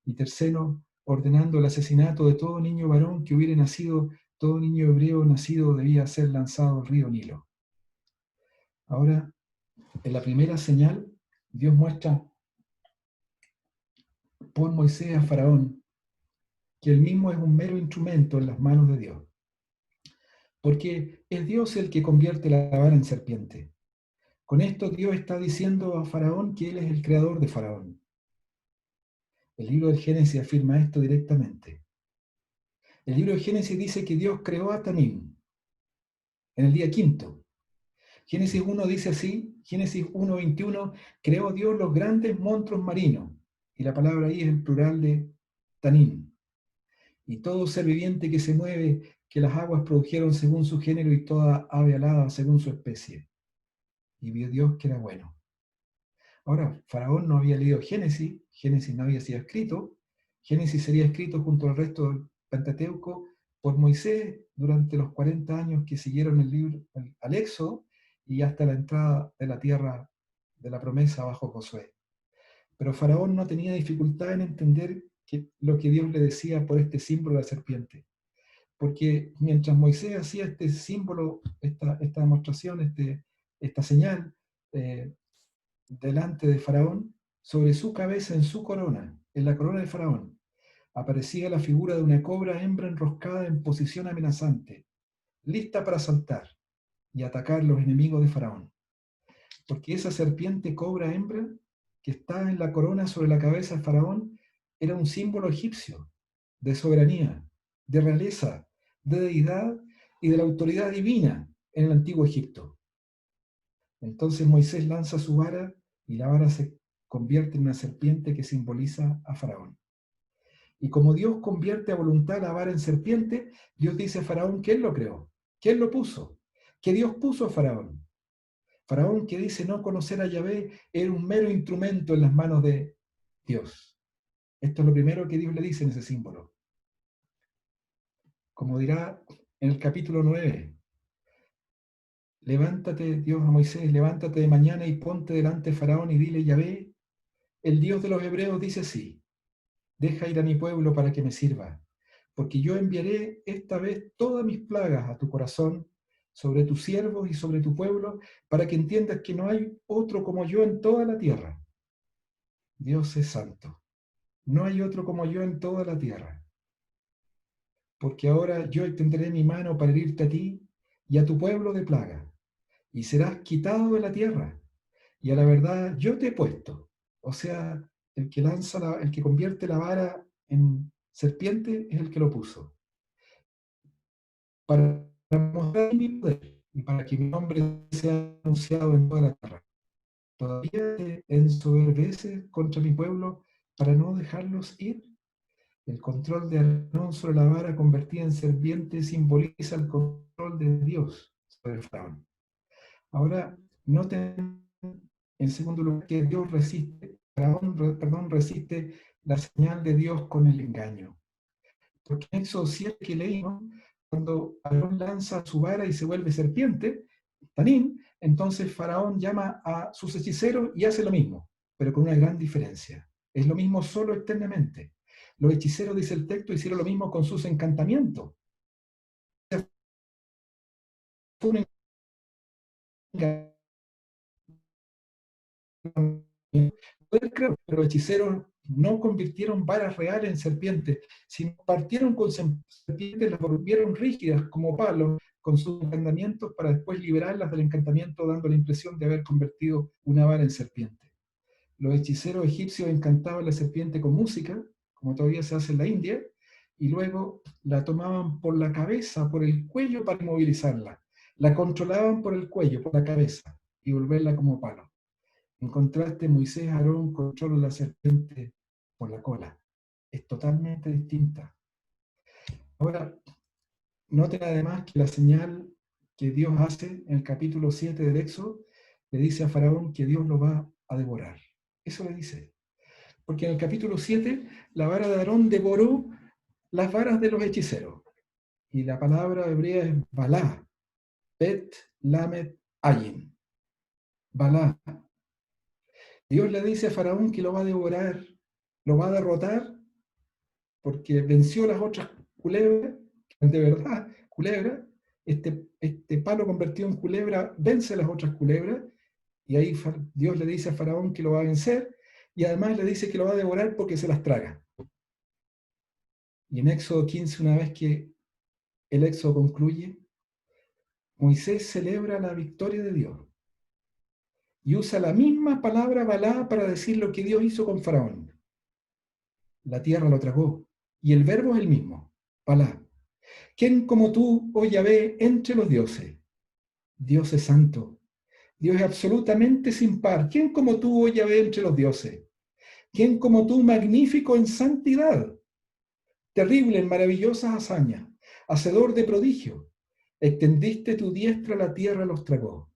Y tercero, ordenando el asesinato de todo niño varón que hubiera nacido, todo niño hebreo nacido debía ser lanzado al río Nilo. Ahora, en la primera señal, Dios muestra por Moisés a Faraón que él mismo es un mero instrumento en las manos de Dios. Porque es Dios el que convierte la vara en serpiente. Con esto Dios está diciendo a Faraón que él es el creador de Faraón. El libro del Génesis afirma esto directamente. El libro de Génesis dice que Dios creó a Tanim en el día quinto. Génesis 1 dice así, Génesis 1:21, creó Dios los grandes monstruos marinos. Y la palabra ahí es el plural de Tanim. Y todo ser viviente que se mueve, que las aguas produjeron según su género y toda ave alada según su especie. Y vio Dios que era bueno. Ahora, Faraón no había leído Génesis, Génesis no había sido escrito, Génesis sería escrito junto al resto del Pentateuco por Moisés durante los 40 años que siguieron el libro al Éxodo y hasta la entrada de la tierra de la promesa bajo Josué. Pero Faraón no tenía dificultad en entender lo que Dios le decía por este símbolo de la serpiente. Porque mientras Moisés hacía este símbolo, esta demostración, esta señal, delante de Faraón, sobre su cabeza, en su corona, en la corona de Faraón, aparecía la figura de una cobra hembra enroscada en posición amenazante, lista para saltar y atacar los enemigos de Faraón. Porque esa serpiente cobra hembra que está en la corona sobre la cabeza del faraón era un símbolo egipcio de soberanía, de realeza, de deidad y de la autoridad divina en el antiguo Egipto. Entonces Moisés lanza su vara y la vara se convierte en una serpiente que simboliza a Faraón. Y como Dios convierte a voluntad la vara en serpiente, Dios dice a Faraón que él lo creó, que él lo puso, que Dios puso a Faraón. Faraón, que dice no conocer a Yahvé, era un mero instrumento en las manos de Dios. Esto es lo primero que Dios le dice en ese símbolo. Como dirá en el capítulo 9, levántate, Dios a Moisés, levántate de mañana y ponte delante de Faraón y dile, Yahvé, el Dios de los hebreos dice así, deja ir a mi pueblo para que me sirva, porque yo enviaré esta vez todas mis plagas a tu corazón, sobre tus siervos y sobre tu pueblo, para que entiendas que no hay otro como yo en toda la tierra. Dios es santo. No hay otro como yo en toda la tierra. Porque ahora yo extenderé mi mano para herirte a ti y a tu pueblo de plaga, y serás quitado de la tierra. Y a la verdad yo te he puesto. O sea, el que el que convierte la vara en serpiente es el que lo puso. Para mostrar mi poder y para que mi nombre sea anunciado en toda la tierra. Todavía te ensoberbeces contra mi pueblo para no dejarlos ir. El control de Aarón sobre la vara convertida en serpiente simboliza el control de Dios sobre el faraón. Ahora, noten en segundo lugar que Dios resiste, Faraón, resiste la señal de Dios con el engaño. Porque en Éxodo 7 que leímos, cuando Aarón lanza su vara y se vuelve serpiente, Tanín, entonces Faraón llama a sus hechiceros y hace lo mismo, pero con una gran diferencia. Es lo mismo solo externamente. Los hechiceros, dice el texto, hicieron lo mismo con sus encantamientos. Fue un engaño. Pero los hechiceros no convirtieron varas reales en serpientes, sino partieron con serpientes, las volvieron rígidas como palos con sus encantamientos para después liberarlas del encantamiento, dando la impresión de haber convertido una vara en serpiente. Los hechiceros egipcios encantaban la serpiente con música, como todavía se hace en la India, y luego la tomaban por la cabeza, por el cuello para inmovilizarla. La controlaban por el cuello, por la cabeza, y volverla como palo. En contraste, Moisés Aarón controla la serpiente por la cola. Es totalmente distinta. Ahora, noten además que la señal que Dios hace en el capítulo 7 del Éxodo le dice a Faraón que Dios lo va a devorar. Eso le dice. Porque en el capítulo 7 la vara de Aarón devoró las varas de los hechiceros. Y la palabra hebrea es balá, bet, lamet, ayin. Balá. Dios le dice a Faraón que lo va a devorar, lo va a derrotar, porque venció las otras culebras, de verdad, culebra, este palo convertido en culebra vence a las otras culebras, y ahí Dios le dice a Faraón que lo va a vencer, y además le dice que lo va a devorar porque se las traga. Y en Éxodo 15, una vez que el Éxodo concluye, Moisés celebra la victoria de Dios y usa la misma palabra balá para decir lo que Dios hizo con Faraón. La tierra lo tragó, y el verbo es el mismo, balá. ¿Quién como tú, oh Yahvé, entre los dioses? Dios es santo. Dios es absolutamente sin par. ¿Quién como tú, oh Yahvé, entre los dioses? ¿Quién como tú, magnífico en santidad? Terrible en maravillosas hazañas, hacedor de prodigio. Extendiste tu diestra, la tierra los tragó.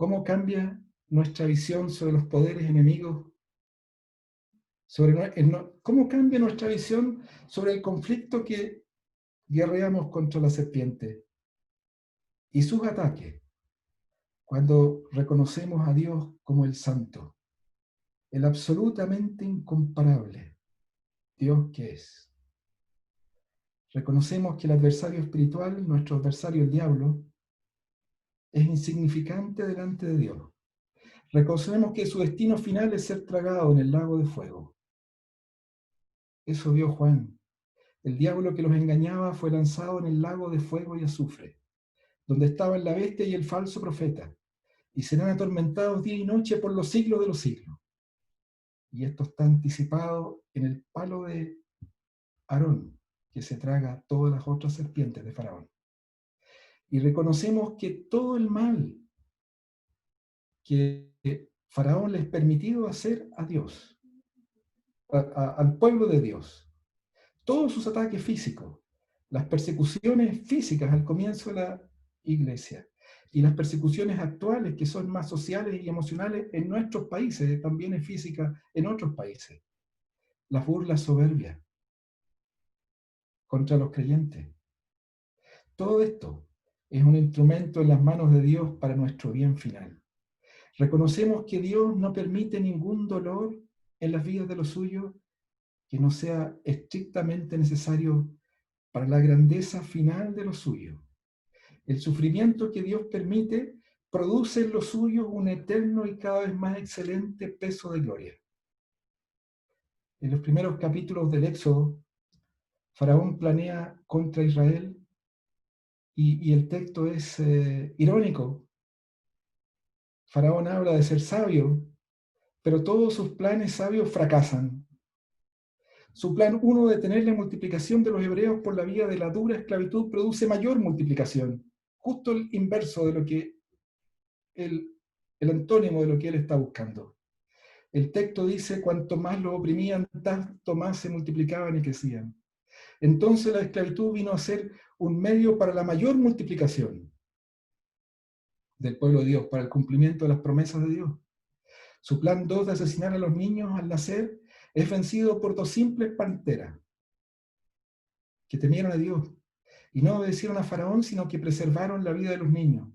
¿Cómo cambia nuestra visión sobre los poderes enemigos? ¿Cómo cambia nuestra visión sobre el conflicto que guerreamos contra la serpiente y sus ataques? Cuando reconocemos a Dios como el Santo, el absolutamente incomparable Dios que es. Reconocemos que el adversario espiritual, nuestro adversario el diablo, es insignificante delante de Dios. Reconocemos que su destino final es ser tragado en el lago de fuego. Eso vio Juan. El diablo que los engañaba fue lanzado en el lago de fuego y azufre, donde estaban la bestia y el falso profeta. y serán atormentados día y noche por los siglos de los siglos. Y esto está anticipado en el palo de Aarón, que se traga todas las otras serpientes de Faraón. Y reconocemos que todo el mal que Faraón les permitió hacer a Dios, al pueblo de Dios, todos sus ataques físicos, las persecuciones físicas al comienzo de la iglesia y las persecuciones actuales que son más sociales y emocionales en nuestros países, también en física en otros países, las burlas soberbias contra los creyentes. Todo esto es un instrumento en las manos de Dios para nuestro bien final. Reconocemos que Dios no permite ningún dolor en las vidas de los suyos que no sea estrictamente necesario para la grandeza final de los suyos. El sufrimiento que Dios permite produce en los suyos un eterno y cada vez más excelente peso de gloria. En los primeros capítulos del Éxodo, Faraón planea contra Israel y el texto es irónico. Faraón habla de ser sabio, pero todos sus planes sabios fracasan. Su plan 1 de detener la multiplicación de los hebreos por la vía de la dura esclavitud produce mayor multiplicación, justo el inverso de lo que el antónimo de lo que él está buscando. El texto dice, cuanto más lo oprimían, tanto más se multiplicaban y crecían. Entonces la esclavitud vino a ser un medio para la mayor multiplicación del pueblo de Dios, para el cumplimiento de las promesas de Dios. Su plan 2 de asesinar a los niños al nacer es vencido por dos simples panteras que temieron a Dios y no obedecieron a Faraón, sino que preservaron la vida de los niños.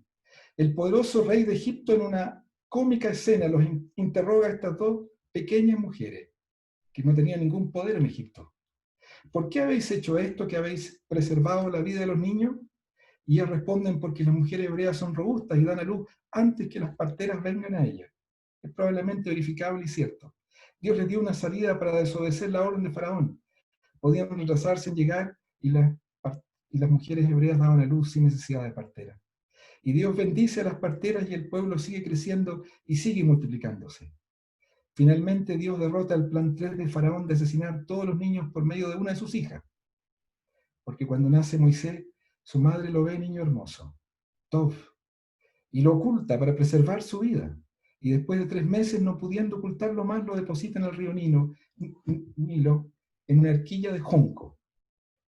El poderoso rey de Egipto, en una cómica escena, los interroga a estas dos pequeñas mujeres que no tenían ningún poder en Egipto. ¿Por qué habéis hecho esto, que habéis preservado la vida de los niños? Y ellos responden, porque las mujeres hebreas son robustas y dan a luz antes que las parteras vengan a ellas. Es probablemente verificable y cierto. Dios les dio una salida para desobedecer la orden de Faraón. Podían retrasarse en llegar y las mujeres hebreas daban a luz sin necesidad de partera. Y Dios bendice a las parteras y el pueblo sigue creciendo y sigue multiplicándose. Finalmente Dios derrota el plan 3 de Faraón de asesinar todos los niños por medio de una de sus hijas. Porque cuando nace Moisés, su madre lo ve niño hermoso, Tov, y lo oculta para preservar su vida. Y después de 3 meses, no pudiendo ocultarlo más, lo deposita en el río Nilo, en una arquilla de junco.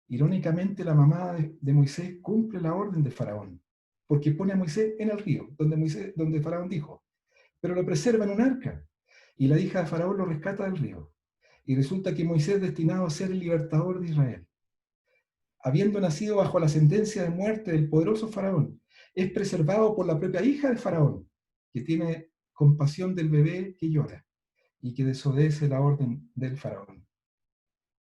Irónicamente, la mamá de Moisés cumple la orden de Faraón, porque pone a Moisés en el río, donde Faraón dijo, pero lo preserva en un arca, y la hija de Faraón lo rescata del río. Y resulta que Moisés, destinado a ser el libertador de Israel, habiendo nacido bajo la sentencia de muerte del poderoso Faraón, es preservado por la propia hija de Faraón, que tiene compasión del bebé que llora y que desobedece la orden del Faraón.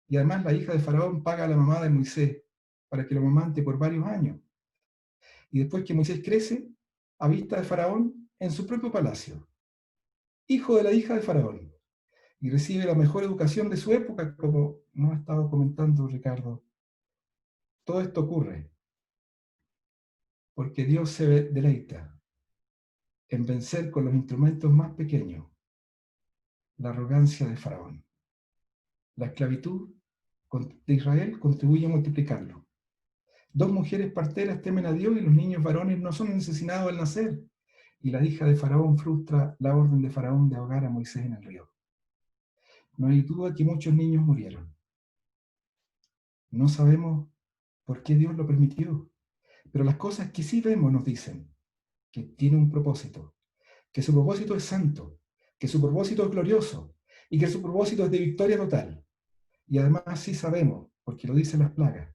Y además la hija de Faraón paga a la mamá de Moisés para que lo amamante por varios años. Y después que Moisés crece, a vista de Faraón, en su propio palacio, hijo de la hija de Faraón, y recibe la mejor educación de su época, como nos ha estado comentando Ricardo. Todo esto ocurre porque Dios se deleita en vencer con los instrumentos más pequeños la arrogancia de Faraón. La esclavitud de Israel contribuye a multiplicarlo. 2 mujeres parteras temen a Dios y los niños varones no son asesinados al nacer. Y la hija de Faraón frustra la orden de Faraón de ahogar a Moisés en el río. No hay duda que muchos niños murieron. No sabemos por qué Dios lo permitió, pero las cosas que sí vemos nos dicen que tiene un propósito, que su propósito es santo, que su propósito es glorioso y que su propósito es de victoria total. Y además sí sabemos, porque lo dicen las plagas,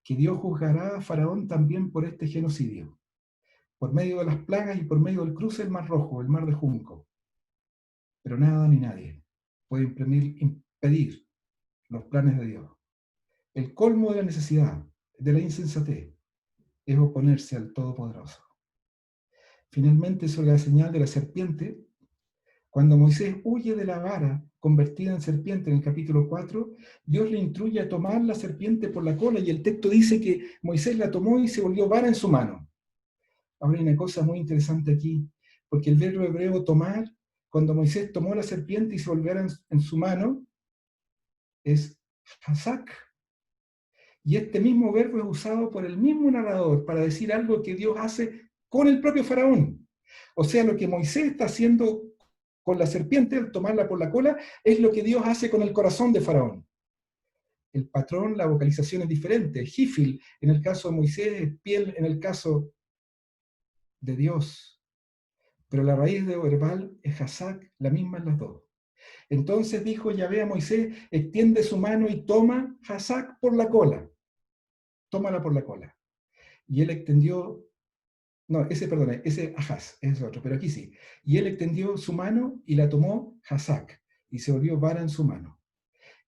que Dios juzgará a Faraón también por este genocidio, por medio de las plagas y por medio del cruce del Mar Rojo, el Mar de Junco. Pero nada ni nadie puede impedir los planes de Dios. El colmo de la necesidad, de la insensatez, es oponerse al Todopoderoso. Finalmente, sobre la señal de la serpiente, cuando Moisés huye de la vara convertida en serpiente en el capítulo 4, Dios le instruye a tomar la serpiente por la cola y el texto dice que Moisés la tomó y se volvió vara en su mano. Ahora hay una cosa muy interesante aquí. porque el verbo hebreo tomar, cuando Moisés tomó la serpiente y se volviera en su mano, es hasak. Y este mismo verbo es usado por el mismo narrador para decir algo que Dios hace con el propio faraón. O sea, lo que Moisés está haciendo con la serpiente al tomarla por la cola es lo que Dios hace con el corazón de faraón. El patrón, la vocalización es diferente. Jifil en el caso de Moisés, es piel en el caso de Dios. Pero la raíz de verbal es hasak, la misma en las dos. Entonces dijo Yahvé a Moisés, extiende su mano y toma hasak por la cola. Tómala por la cola. Y él extendió, no, ese ajaz, ese es otro, pero aquí sí. Y él extendió su mano y la tomó hasak, y se volvió vara en su mano.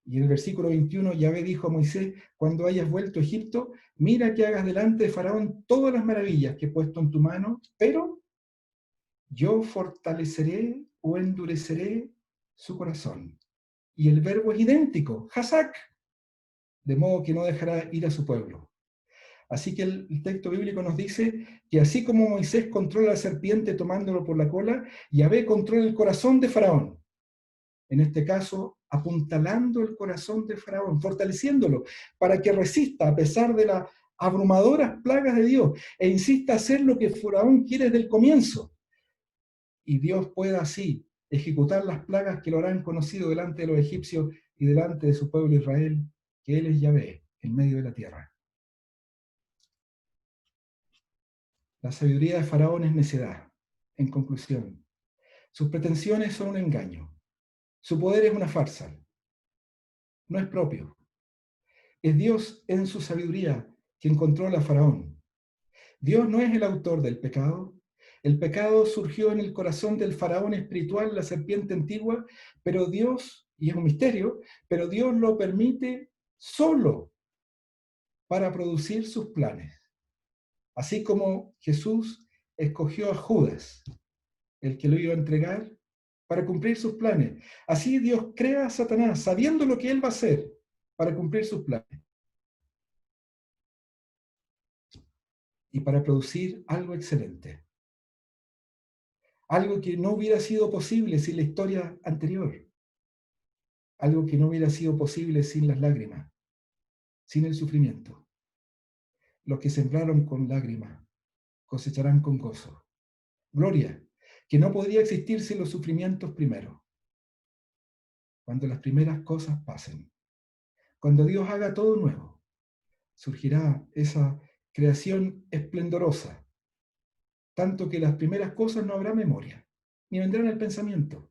Y en el versículo 21, Yahvé dijo a Moisés, cuando hayas vuelto a Egipto, mira que hagas delante de Faraón todas las maravillas que he puesto en tu mano, pero yo fortaleceré o endureceré su corazón. Y el verbo es idéntico, hasak, de modo que no dejará ir a su pueblo. Así que el texto bíblico nos dice que así como Moisés controla a la serpiente tomándolo por la cola, Yahvé controla el corazón de Faraón. En este caso, apuntalando el corazón de Faraón, fortaleciéndolo para que resista a pesar de las abrumadoras plagas de Dios e insista a hacer lo que Faraón quiere desde el comienzo. Y Dios pueda así ejecutar las plagas que lo harán conocido delante de los egipcios y delante de su pueblo Israel, que Él es Yahvé en medio de la tierra. La sabiduría de Faraón es necedad. En conclusión, sus pretensiones son un engaño. Su poder es una farsa. No es propio. Es Dios en su sabiduría quien controla a Faraón. Dios no es el autor del pecado. El pecado surgió en el corazón del faraón espiritual, la serpiente antigua, pero Dios, y es un misterio, pero Dios lo permite solo para producir sus planes. Así como Jesús escogió a Judas, el que lo iba a entregar, para cumplir sus planes. Así Dios crea a Satanás, sabiendo lo que él va a hacer para cumplir sus planes. Y para producir algo excelente. Algo que no hubiera sido posible sin la historia anterior. Algo que no hubiera sido posible sin las lágrimas, sin el sufrimiento. Los que sembraron con lágrimas cosecharán con gozo. Gloria, que no podría existir sin los sufrimientos primero. Cuando las primeras cosas pasen. Cuando Dios haga todo nuevo, surgirá esa creación esplendorosa, tanto que las primeras cosas no habrá memoria, ni vendrán al pensamiento,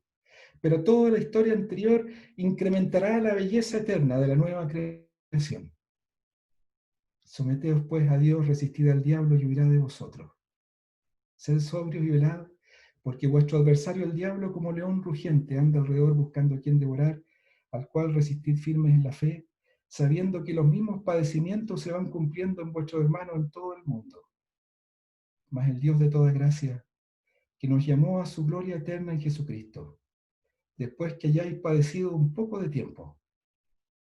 pero toda la historia anterior incrementará la belleza eterna de la nueva creación. Someteos pues a Dios, resistid al diablo y huirá de vosotros. Sed sobrios y velad, porque vuestro adversario el diablo, como león rugiente, anda alrededor buscando a quien devorar, al cual resistid firmes en la fe, sabiendo que los mismos padecimientos se van cumpliendo en vuestros hermanos en todo el mundo. Mas el Dios de toda gracia, que nos llamó a su gloria eterna en Jesucristo, después que hayáis padecido un poco de tiempo,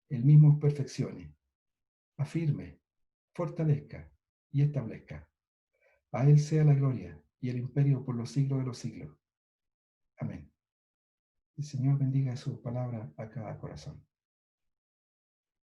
Él mismo os perfeccione, afirme, fortalezca y establezca. A Él sea la gloria y el imperio por los siglos de los siglos. Amén. El Señor bendiga su palabra a cada corazón.